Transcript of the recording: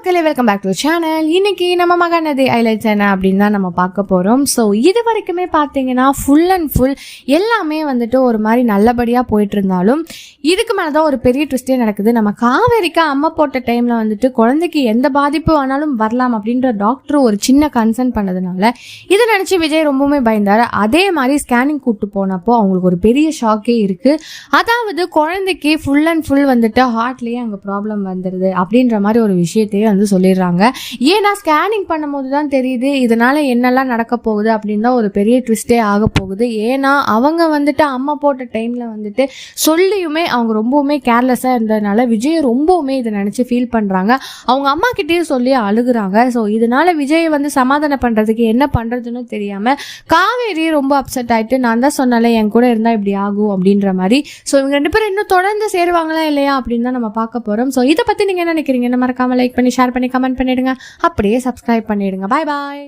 மக்களே, welcome back to channel. இன்னைக்கு நம்ம மகாநதி ஹைலைட்ஸ் என்ன அப்படின்னு தான் நம்ம பார்க்க போகிறோம். ஸோ இது வரைக்குமே பார்த்தீங்கன்னா ஃபுல் அண்ட் ஃபுல் எல்லாமே வந்துட்டு ஒரு மாதிரி நல்லபடியாக போயிட்டு இருந்தாலும் இதுக்கு மேலே தான் ஒரு பெரிய ட்விஸ்டே நடக்குது. நம்ம காவேரிக்கு அம்மா போட்ட டைமில் வந்துட்டு குழந்தைக்கு எந்த பாதிப்பு ஆனாலும் வரலாம் அப்படின்ற டாக்டர் ஒரு சின்ன கன்சர்ன் பண்ணதுனால இதை நினச்சி விஜய் ரொம்பவுமே பயந்தார். அதே மாதிரி ஸ்கேனிங் கூப்பிட்டு போனப்போ அவங்களுக்கு ஒரு பெரிய ஷாக்கே இருக்குது. அதாவது குழந்தைக்கு ஃபுல் அண்ட் ஃபுல் வந்துட்டு ஹார்ட்லேயே அங்கே ப்ராப்ளம் வந்துடுது அப்படின்ற மாதிரி ஒரு விஷயத்தையே வந்து சொல்லிடுறாங்க. ஏன்னா ஸ்கேனிங் பண்ணும்போது தான் தெரியுது இதனால என்னெல்லாம் நடக்க போகுது அப்படின்னு தான் ஒரு பெரிய ட்விஸ்டே ஆக போகுது. ஏன்னா அவங்க வந்துட்டு அம்மா போட்ட டைமில் வந்துட்டு சொல்லியுமே அவங்க ரொம்பவுமே கேர்லெஸ்ஸாக இருந்ததுனால விஜய் ரொம்பவுமே இதை நினச்சி ஃபீல் பண்ணுறாங்க. அவங்க அம்மா கிட்டேயும் சொல்லி அழுகுறாங்க. ஸோ இதனால விஜயை வந்து சமாதானம் பண்ணுறதுக்கு என்ன பண்ணுறதுன்னு தெரியாமல் காவேரி ரொம்ப அப்செட் ஆகிட்டு நான் தான் சொன்னாலே என் கூட இருந்தால் இப்படி ஆகும் அப்படின்ற மாதிரி. ஸோ இவங்க 2 பேரும் இன்னும் தொடர்ந்து சேருவாங்களா இல்லையா அப்படின்னு தான் நம்ம பார்க்க போகிறோம். ஸோ இதை பற்றி நீங்கள் என்ன நினைக்கிறீங்க? மறக்காம லைக் பண்ணி ஷேர் பண்ணி கமெண்ட் பண்ணிடுங்க. அப்படியே சப்ஸ்கிரைப் பண்ணிடுங்க. பாய் பாய்.